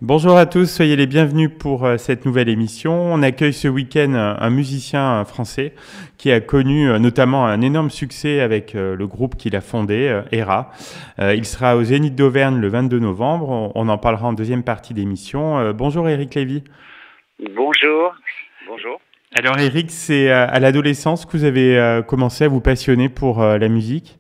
Bonjour à tous, soyez les bienvenus pour cette nouvelle émission. On accueille ce week-end un musicien français qui a connu notamment un énorme succès avec le groupe qu'il a fondé, ERA. Il sera au Zénith d'Auvergne le 22 novembre. On en parlera en deuxième partie d'émission. Bonjour Eric Lévy. Bonjour. Bonjour. Alors Eric, c'est à l'adolescence que vous avez commencé à vous passionner pour la musique?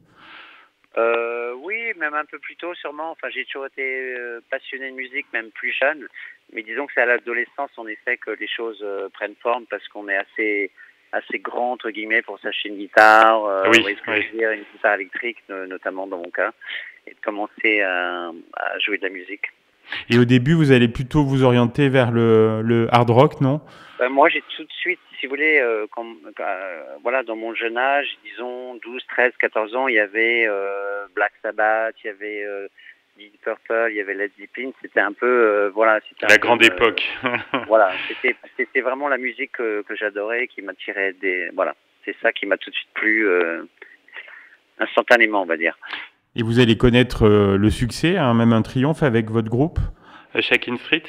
Oui, même un peu plus tôt sûrement. Enfin, j'ai toujours été passionné de musique, même plus jeune. Mais disons que c'est à l'adolescence, en effet, que les choses prennent forme parce qu'on est assez grand, entre guillemets, pour s'acheter une guitare. Vous Oui, voyez ce que oui. je veux dire, une guitare électrique, notamment dans mon cas, et de commencer à jouer de la musique. Et au début, vous allez plutôt vous orienter vers le hard rock, non? Moi, j'ai tout de suite, si vous voulez, voilà, dans mon jeune âge, disons 12, 13, 14 ans, il y avait Black Sabbath, il y avait Deep Purple, il y avait Led Zeppelin. C'était un peu, voilà, c'était un La peu grande époque. voilà, c'était vraiment la musique que j'adorais, qui m'attirait voilà, c'est ça qui m'a tout de suite plu instantanément, on va dire. Et vous allez connaître le succès, hein, même un triomphe avec votre groupe, Shakin' Street?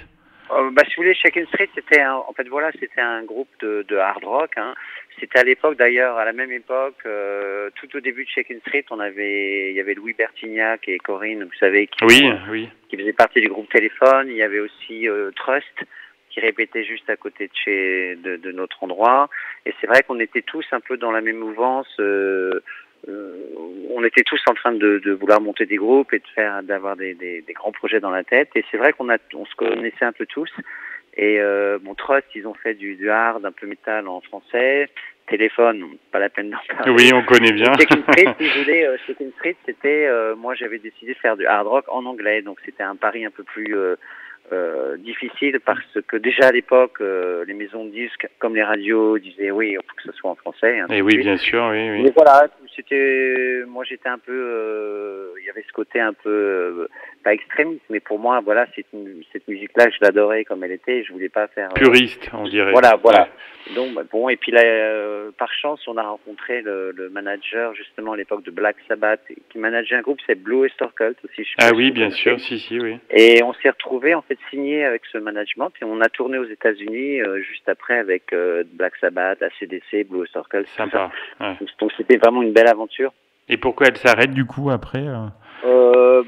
Si vous voulez, Shakin' Street, en fait, voilà, c'était un groupe de hard rock. Hein. C'était à l'époque, d'ailleurs, à la même époque, tout au début de Shakin' Street, il y avait Louis Bertignac et Corinne, vous savez, Oui. qui faisaient partie du groupe Téléphone. Il y avait aussi Trust, qui répétait juste à côté de notre endroit. Et c'est vrai qu'on était tous un peu dans la même mouvance. On était tous en train de vouloir monter des groupes et d'avoir des grands projets dans la tête. Et c'est vrai on se connaissait un peu tous. Et Trust, ils ont fait du hard, un peu métal en français. Téléphone, pas la peine d'en parler. Oui, on connaît bien. Shakin' Street, si vous voulez, Shakin' Street, c'était, moi j'avais décidé de faire du hard rock en anglais, donc c'était un pari un peu plus difficile parce que déjà à l'époque, les maisons de disques, comme les radios, disaient oui, il faut que ce soit en français. Et oui, bien sûr, oui. Mais voilà, moi j'étais un peu, il y avait ce côté un peu, pas extrémiste, mais pour moi, voilà, cette musique-là, je l'adorais comme elle était, je voulais pas faire. Puriste, on dirait. Voilà. Ouais. Donc bon, et puis là, par chance, on a rencontré le manager justement à l'époque de Black Sabbath, qui manageait un groupe, c'est Blue Oyster Cult aussi. Je sais Ah pas si oui, vous bien sûr, connaissez. si, oui. Et on s'est retrouvé en fait signé avec ce management et on a tourné aux États-Unis juste après avec Black Sabbath, AC/DC, Blue Oyster Cult, tout ça. Sympa. Ouais. Donc c'était vraiment une belle aventure. Et pourquoi elle s'arrête du coup après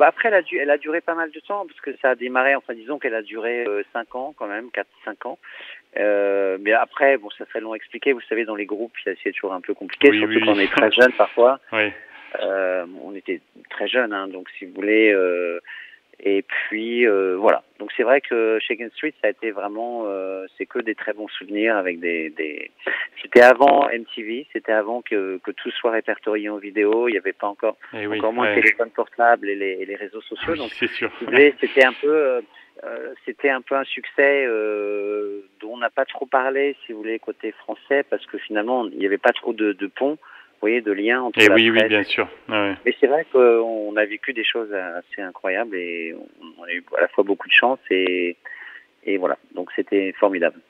Après, elle a duré pas mal de temps parce que ça a démarré. Enfin, disons qu'elle a duré 5 ans quand même, 4-5 ans. Mais après, bon, ça serait long à expliquer. Vous savez, dans les groupes, c'est toujours un peu compliqué, Oui, surtout quand on est très jeune parfois. Oui. On était très jeunes, hein, donc si vous voulez. Et puis voilà. Donc c'est vrai que Shakin' Street, ça a été vraiment, c'est que des très bons souvenirs avec C'était avant MTV, c'était avant que tout soit répertorié en vidéo. Il n'y avait pas encore, encore moins de téléphone portable et les réseaux sociaux. Oui, donc c'est sûr. si vous voulez, c'était un peu un succès dont on n'a pas trop parlé, si vous voulez, côté français, parce que finalement il n'y avait pas trop de ponts. Vous voyez, de liens entre la oui, presse. bien sûr. Ouais. Mais c'est vrai qu'on a vécu des choses assez incroyables et on a eu à la fois beaucoup de chance et voilà. Donc c'était formidable.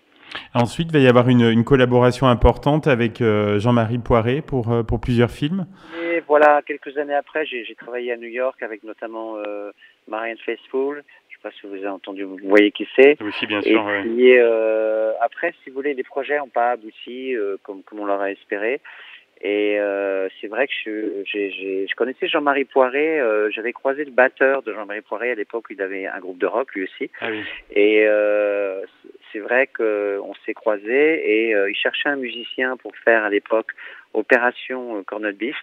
Ensuite, il va y avoir une collaboration importante avec Jean-Marie Poiré pour plusieurs films. Et voilà, quelques années après, j'ai travaillé à New York avec notamment Marianne Faithfull. Je ne sais pas si vous avez entendu, vous voyez qui c'est. Oui, bien Et sûr. puis après, si vous voulez, les projets n'ont pas abouti comme on l'aurait espéré. Et c'est vrai que je connaissais Jean-Marie Poiré. J'avais croisé le batteur de Jean-Marie Poiré à l'époque où il avait un groupe de rock lui aussi. Ah oui. Et c'est vrai qu'on s'est croisés et il cherchait un musicien pour faire à l'époque Opération Corned Beef,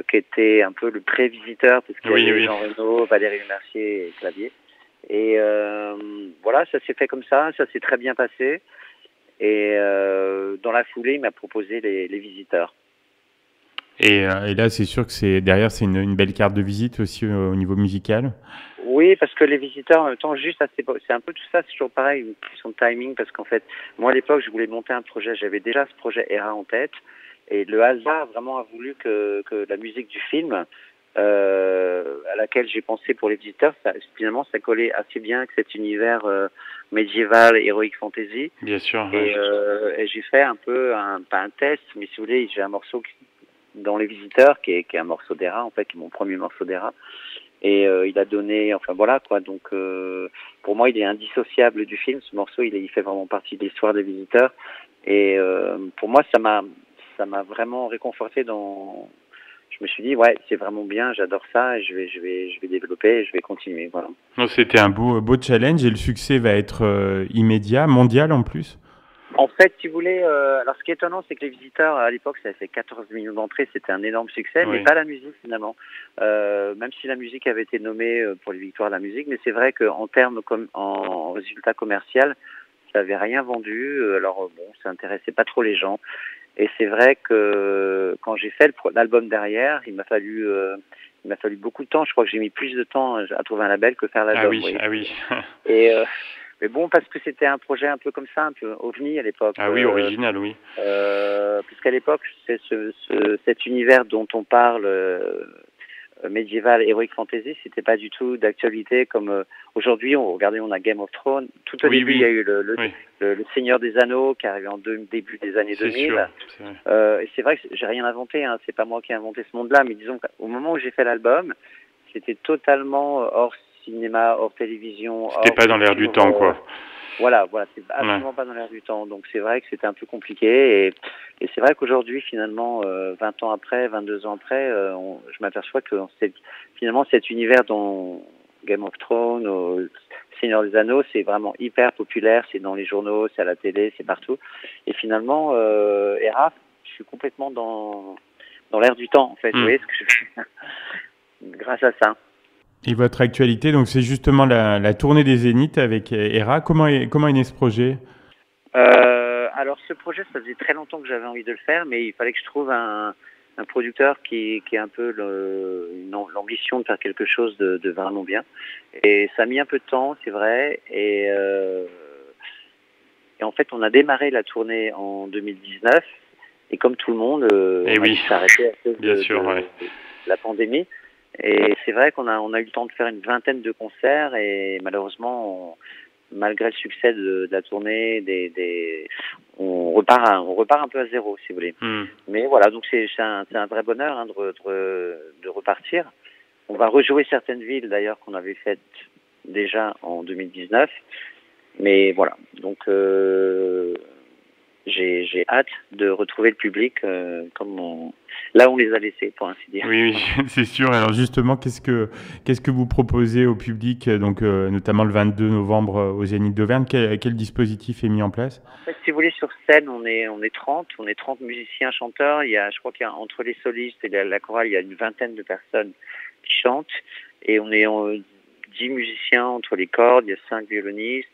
qui était un peu le pré-visiteur parce qu'il y avait Jean Reno, Valérie Lemercier et Clavier. Et voilà, ça s'est fait comme ça s'est très bien passé. Et dans la foulée, il m'a proposé les visiteurs. Et là, c'est sûr que derrière, c'est une belle carte de visite aussi au niveau musical. Oui, parce que les visiteurs, en même temps, c'est un peu tout ça, c'est toujours pareil, une question de timing, parce qu'en fait, moi à l'époque, je voulais monter un projet, j'avais déjà ce projet ERA en tête, et le hasard vraiment a voulu que la musique du film, à laquelle j'ai pensé pour les visiteurs, finalement, ça collait assez bien avec cet univers médiéval, héroïque fantasy. Bien sûr. Et j'ai fait un peu, pas un test, mais si vous voulez, j'ai un morceau dans les visiteurs qui est un morceau d'ERA, en fait, qui est mon premier morceau d'ERA. Et il a donné, enfin voilà quoi. Donc pour moi, il est indissociable du film. Ce morceau, il fait vraiment partie de l'histoire des Visiteurs. Et pour moi, ça m'a vraiment réconforté dans. Je me suis dit ouais, c'est vraiment bien, j'adore ça, et je vais développer, et je vais continuer. Voilà. C'était un beau challenge et le succès va être immédiat, mondial en plus. En fait, si vous voulez, alors ce qui est étonnant, c'est que Les Visiteurs, à l'époque, ça a fait 14 millions d'entrées, c'était un énorme succès, mais pas la musique finalement. Même si la musique avait été nommée pour les victoires de la musique, mais c'est vrai qu'en termes en résultat commercial, ça n'avait rien vendu. Alors bon, ça intéressait pas trop les gens. Et c'est vrai que quand j'ai fait l'album derrière, il m'a fallu beaucoup de temps. Je crois que j'ai mis plus de temps à trouver un label que faire l'album. Ah oui. Et mais bon, parce que c'était un projet un peu comme ça, un peu ovni à l'époque. Ah oui, original, oui. Puisqu'à l'époque, c'est cet univers dont on parle, médiéval, heroic fantasy, c'était pas du tout d'actualité comme aujourd'hui. Regardez, on a Game of Thrones. Tout au début, il y a eu le Seigneur des Anneaux qui est arrivé en début des années 2000. Sûr, et c'est vrai que j'ai rien inventé, hein, c'est pas moi qui ai inventé ce monde-là, mais disons qu'au moment où j'ai fait l'album, c'était totalement hors cinéma, hors télévision. C'était pas dans l'air du temps, quoi. Voilà, c'est absolument pas dans l'air du temps. Donc c'est vrai que c'était un peu compliqué. Et c'est vrai qu'aujourd'hui, finalement, 20 ans après, 22 ans après, je m'aperçois que finalement cet univers dont Game of Thrones, Seigneur des Anneaux, c'est vraiment hyper populaire. C'est dans les journaux, c'est à la télé, c'est partout. Et finalement, Hera, je suis complètement dans l'air du temps, en fait. Vous voyez ce que je fais grâce à ça. Et votre actualité, donc c'est justement la tournée des Zéniths avec Hera. Comment est né ce projet ? Alors ce projet, ça faisait très longtemps que j'avais envie de le faire, mais il fallait que je trouve un producteur qui ait un peu l'ambition de faire quelque chose de vraiment bien. Et ça a mis un peu de temps, c'est vrai. Et en fait, on a démarré la tournée en 2019. Et comme tout le monde, on a dû s'arrêter à cause de la pandémie. Et c'est vrai qu'on a eu le temps de faire une vingtaine de concerts et malheureusement, malgré le succès de la tournée, on repart un peu à zéro, si vous voulez. Mais voilà, donc c'est un vrai bonheur hein, de repartir. On va rejouer certaines villes d'ailleurs qu'on avait faites déjà en 2019. Mais voilà, donc j'ai hâte de retrouver le public là où on les a laissés, pour ainsi dire. Oui, c'est sûr. Alors justement, qu'est-ce que vous proposez au public, donc notamment le 22 novembre au Zénith d'Auvergne, quel dispositif est mis en place ? En fait, si vous voulez, sur scène, on est 30 musiciens, chanteurs. Je crois qu'il y a entre les solistes et la chorale, il y a une vingtaine de personnes qui chantent. Et on est 10 musiciens entre les cordes, il y a 5 violonistes.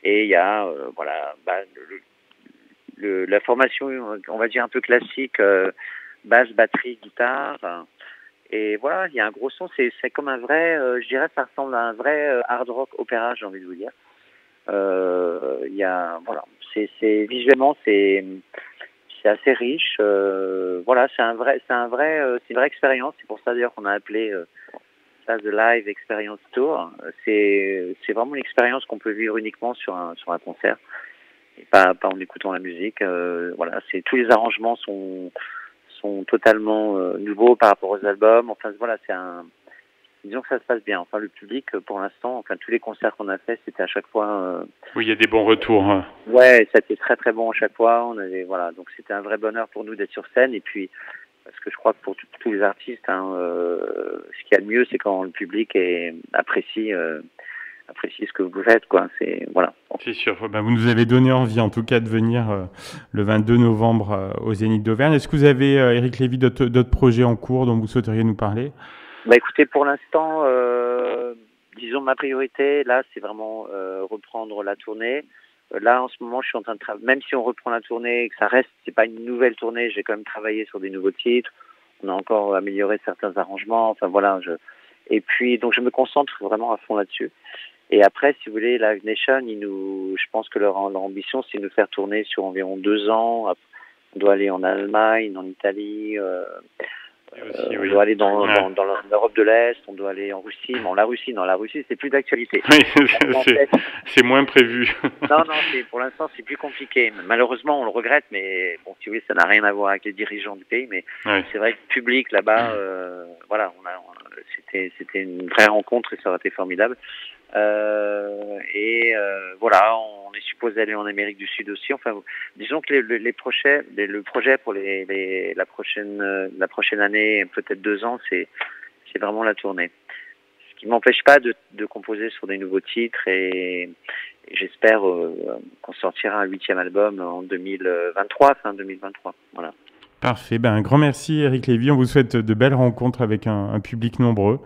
Et il y a, la formation, on va dire un peu classique, basse, batterie, guitare. Et voilà, il y a un gros son. C'est comme un vrai, je dirais, ça ressemble à un vrai hard rock opéra, j'ai envie de vous dire. Il y a, voilà, c'est visuellement, c'est assez riche. Voilà, c'est une vraie expérience. C'est pour ça d'ailleurs qu'on a appelé ça The Live Experience Tour. C'est vraiment une expérience qu'on peut vivre uniquement sur un concert. Et pas en écoutant la musique. Voilà, tous les arrangements sont totalement nouveaux par rapport aux albums. Enfin voilà, disons que ça se passe bien. Enfin le public pour l'instant, enfin tous les concerts qu'on a fait, c'était à chaque fois. Oui, il y a des bons retours. Hein. Ouais, ça a été très très bon à chaque fois. Donc c'était un vrai bonheur pour nous d'être sur scène et puis parce que je crois que pour tous les artistes, ce qu'il y a de mieux, c'est quand le public apprécie ce que vous faites, quoi. Voilà. C'est sûr. Vous nous avez donné envie, en tout cas, de venir le 22 novembre au Zénith d'Auvergne. Est-ce que vous avez, Éric Lévy, d'autres projets en cours dont vous souhaiteriez nous parler ? Écoutez, pour l'instant, disons ma priorité, là, c'est vraiment reprendre la tournée. Là, en ce moment, je suis en train de travailler. Même si on reprend la tournée et que ça reste, c'est pas une nouvelle tournée, j'ai quand même travaillé sur des nouveaux titres. On a encore amélioré certains arrangements. Enfin voilà. Et puis, donc, je me concentre vraiment à fond là-dessus. Et après, si vous voulez, Live Nation, je pense que leur ambition, c'est de nous faire tourner sur environ 2 ans. On doit aller en Allemagne, en Italie, Aussi, oui. On doit aller dans l'Europe de l'Est, on doit aller en Russie. Bon, la Russie, c'est plus d'actualité. Oui, c'est moins prévu. Non, pour l'instant, c'est plus compliqué. Malheureusement, on le regrette, mais bon, si vous voulez, ça n'a rien à voir avec les dirigeants du pays. Mais c'est vrai que le public là-bas, voilà, c'était une vraie rencontre et ça aurait été formidable. Voilà, on est supposé aller en Amérique du Sud aussi. Enfin, disons que le projet pour la prochaine année, peut-être 2 ans, c'est vraiment la tournée. Ce qui m'empêche pas de composer sur des nouveaux titres et j'espère qu'on sortira un 8e album en 2023, fin 2023. Voilà. Parfait. Un grand merci Eric Lévy. On vous souhaite de belles rencontres avec un public nombreux.